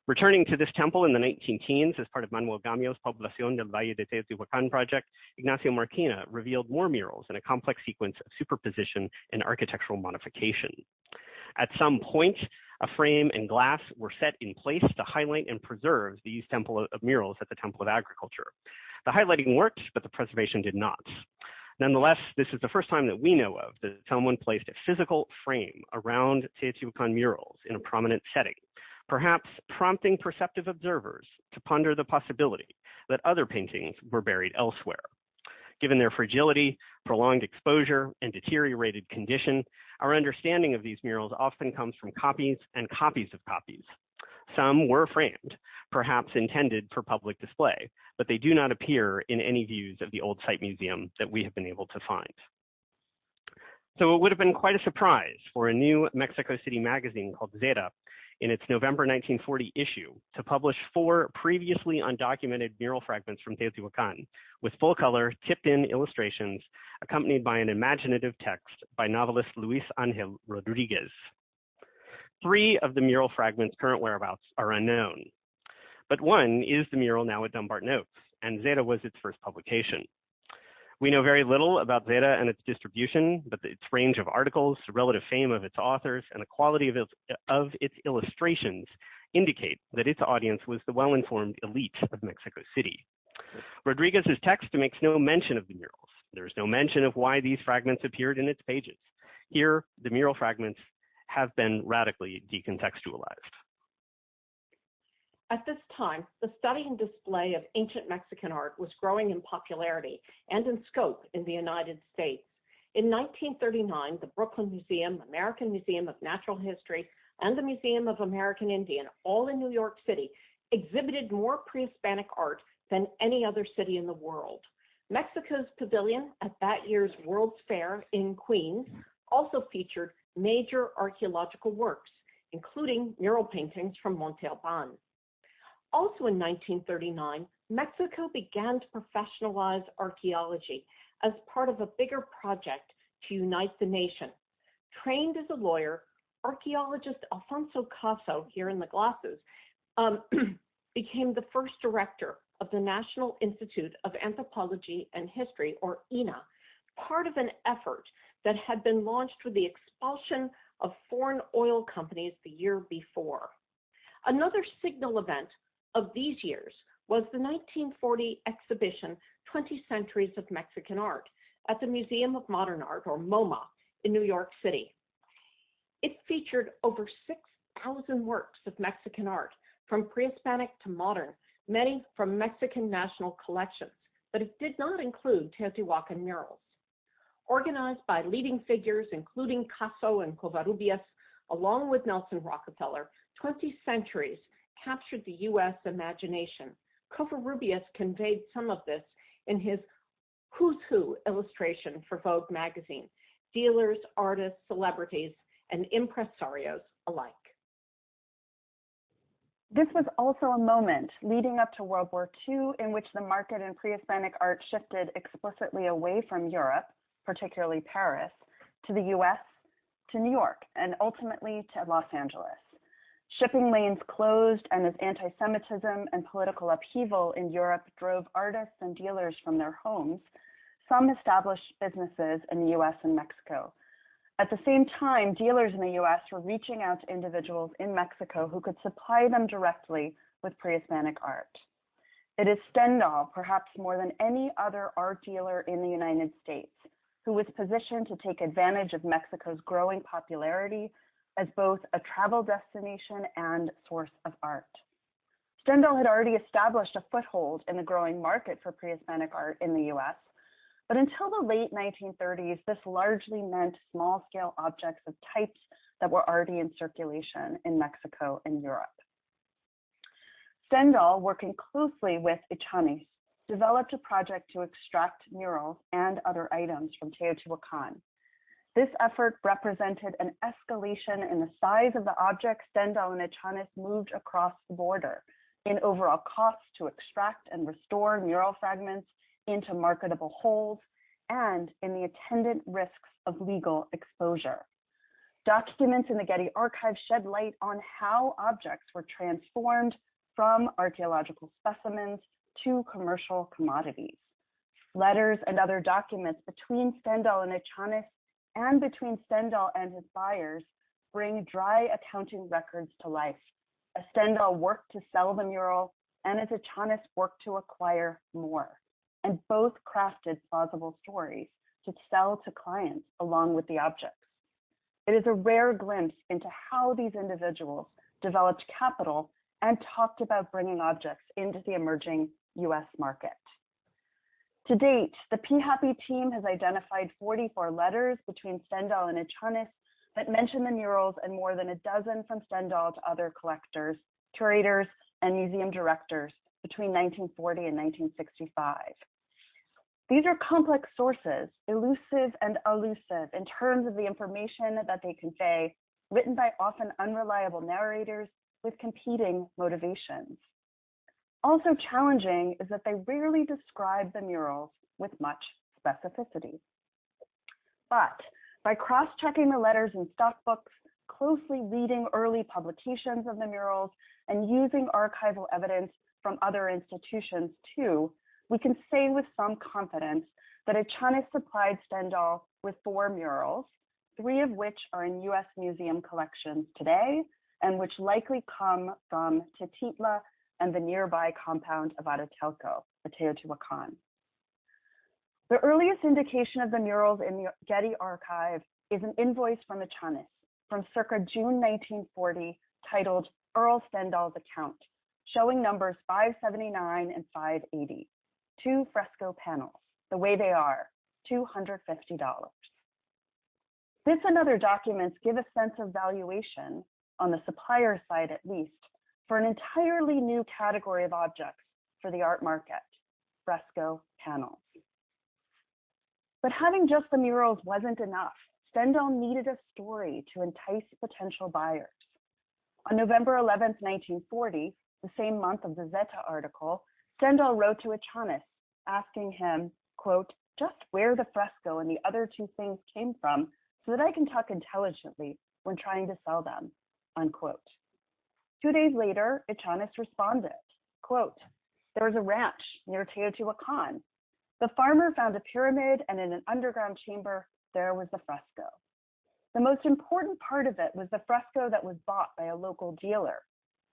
Returning to this temple in the 19 teens as part of Manuel Gamio's Población del Valle de Teotihuacan project, Ignacio Marquina revealed more murals in a complex sequence of superposition and architectural modification. At some point, a frame and glass were set in place to highlight and preserve these temple of murals at the Temple of Agriculture. The highlighting worked, but the preservation did not. Nonetheless, this is the first time that we know of that someone placed a physical frame around Teotihuacan murals in a prominent setting, perhaps prompting perceptive observers to ponder the possibility that other paintings were buried elsewhere. Given their fragility, prolonged exposure, and deteriorated condition, our understanding of these murals often comes from copies and copies of copies. Some were framed, perhaps intended for public display, but they do not appear in any views of the Old Site Museum that we have been able to find. So it would have been quite a surprise for a new Mexico City magazine called Zeta in its November 1940 issue to publish 4 previously undocumented mural fragments from Teotihuacan with full-color, tipped-in illustrations accompanied by an imaginative text by novelist Luis Ángel Rodríguez. 3 of the mural fragments' current whereabouts are unknown, but one is the mural now at Dumbarton Oaks, and Zeta was its first publication. We know very little about Zeta and its distribution, but its range of articles, the relative fame of its authors, and the quality of its illustrations indicate that its audience was the well-informed elite of Mexico City. Rodriguez's text makes no mention of the murals. There is no mention of why these fragments appeared in its pages. Here, the mural fragments have been radically decontextualized. At this time, the study and display of ancient Mexican art was growing in popularity and in scope in the United States. In 1939, the Brooklyn Museum, American Museum of Natural History, and the Museum of American Indian, all in New York City, exhibited more pre-Hispanic art than any other city in the world. Mexico's pavilion at that year's World's Fair in Queens also featured major archaeological works, including mural paintings from Monte Alban. Also in 1939, Mexico began to professionalize archaeology as part of a bigger project to unite the nation. Trained as a lawyer, archaeologist Alfonso Caso, here in the glasses, became the first director of the National Institute of Anthropology and History, or INAH, part of an effort that had been launched with the expulsion of foreign oil companies the year before. Another signal event of these years was the 1940 exhibition, 20 Centuries of Mexican Art, at the Museum of Modern Art, or MoMA, in New York City. It featured over 6,000 works of Mexican art, from pre-Hispanic to modern, many from Mexican national collections, but it did not include Teotihuacan murals. Organized by leading figures, including Caso and Covarrubias, along with Nelson Rockefeller, 20 Centuries captured the U.S. imagination. Covarrubias conveyed some of this in his Who's Who illustration for Vogue magazine, dealers, artists, celebrities, and impresarios alike. This was also a moment leading up to World War II in which the market in pre-Hispanic art shifted explicitly away from Europe, particularly Paris, to the US, to New York, and ultimately to Los Angeles. Shipping lanes closed, and as anti-Semitism and political upheaval in Europe drove artists and dealers from their homes, some established businesses in the US and Mexico. At the same time, dealers in the US were reaching out to individuals in Mexico who could supply them directly with pre-Hispanic art. It is Stendhal, perhaps more than any other art dealer in the United States, who was positioned to take advantage of Mexico's growing popularity as both a travel destination and source of art. Stendhal had already established a foothold in the growing market for pre-Hispanic art in the US, but until the late 1930s, this largely meant small-scale objects of types that were already in circulation in Mexico and Europe. Stendhal, working closely with Echaniz, developed a project to extract murals and other items from Teotihuacan. This effort represented an escalation in the size of the objects Stendhal and Echaniz moved across the border, in overall costs to extract and restore mural fragments into marketable wholes, and in the attendant risks of legal exposure. Documents in the Getty Archive shed light on how objects were transformed from archaeological specimens to commercial commodities. Letters and other documents between Stendhal and Etchanis and between Stendhal and his buyers bring dry accounting records to life, as Stendhal worked to sell the mural and as Etchanis worked to acquire more, and both crafted plausible stories to sell to clients along with the objects. It is a rare glimpse into how these individuals developed capital and talked about bringing objects into the emerging US market. To date, the PHAPI team has identified 44 letters between Stendhal and Etchanis that mention the murals and more than a dozen from Stendhal to other collectors, curators, and museum directors between 1940 and 1965. These are complex sources, elusive and elusive in terms of the information that they convey, written by often unreliable narrators with competing motivations. Also challenging is that they rarely describe the murals with much specificity. But by cross-checking the letters in stock books, closely reading early publications of the murals, and using archival evidence from other institutions too, we can say with some confidence that Etchanis supplied Stendhal with 4 murals, 3 of which are in US museum collections today, and which likely come from Tititla and the nearby compound of Aratelco, the Teotihuacan. The earliest indication of the murals in the Getty Archive is an invoice from Etchanis from circa June 1940 titled Earl Stendhal's Account, showing numbers 579 and 580, 2 fresco panels, the way they are, $250. This and other documents give a sense of valuation, on the supplier side at least, for an entirely new category of objects for the art market, fresco panels. But having just the murals wasn't enough. Stendhal needed a story to entice potential buyers. On November 11, 1940, the same month of the Zeta article, Stendhal wrote to Etchanis, asking him, quote, just where the fresco and the other 2 things came from so that I can talk intelligently when trying to sell them, unquote. 2 days later, Etchanis responded, quote, there was a ranch near Teotihuacan. The farmer found a pyramid, and in an underground chamber, there was the fresco. The most important part of it was the fresco that was bought by a local dealer.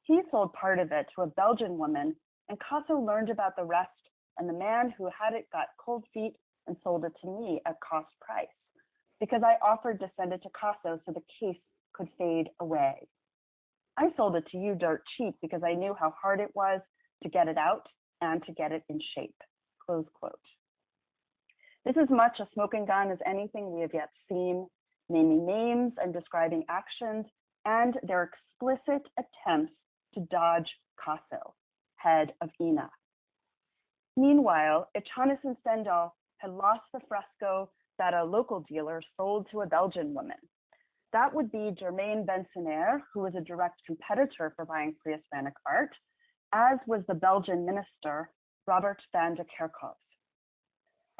He sold part of it to a Belgian woman, and Casso learned about the rest, and the man who had it got cold feet and sold it to me at cost price, because I offered to send it to Casso so the case could fade away. I sold it to you dirt cheap because I knew how hard it was to get it out and to get it in shape, close quote. This is much a smoking gun as anything we have yet seen, naming names and describing actions, and their explicit attempts to dodge Casso, head of INA. Meanwhile, Etchanis and Stendhal had lost the fresco that a local dealer sold to a Belgian woman. That would be Germaine Bensenaer, who was a direct competitor for buying pre-Hispanic art, as was the Belgian minister, Robert van de Kerkhoff.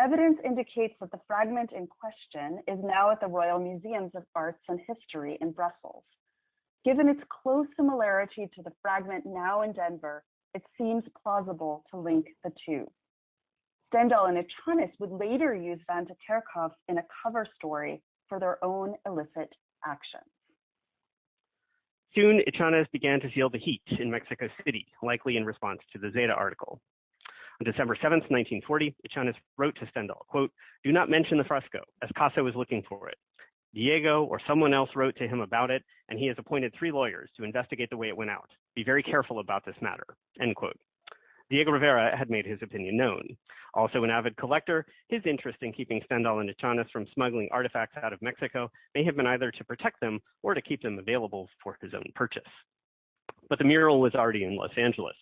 Evidence indicates that the fragment in question is now at the Royal Museums of Arts and History in Brussels. Given its close similarity to the fragment now in Denver, it seems plausible to link the two. Stendhal and Etchanis would later use van de Kerkhoff in a cover story for their own illicit actions. Soon, Etchanis began to feel the heat in Mexico City, likely in response to the Zeta article. On December 7th, 1940, Etchanis wrote to Stendhal, quote, do not mention the fresco, as Casso is looking for it. Diego or someone else wrote to him about it, and he has appointed 3 lawyers to investigate the way it went out. Be very careful about this matter, end quote. Diego Rivera had made his opinion known. Also an avid collector, his interest in keeping Stendhal and Etchanis from smuggling artifacts out of Mexico may have been either to protect them or to keep them available for his own purchase. But the mural was already in Los Angeles.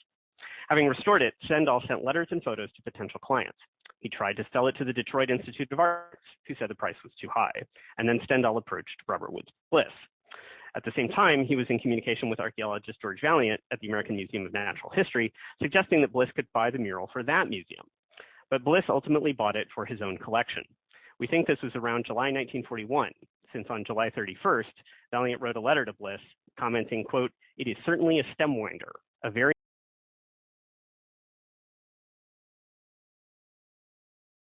Having restored it, Stendhal sent letters and photos to potential clients. He tried to sell it to the Detroit Institute of Arts, who said the price was too high, and then Stendhal approached Robert Woods Bliss. At the same time, he was in communication with archaeologist George Valiant at the American Museum of Natural History, suggesting that Bliss could buy the mural for that museum. But Bliss ultimately bought it for his own collection. We think this was around July 1941, since on July 31st, Valiant wrote a letter to Bliss commenting, quote, "It is certainly a stem winder, a very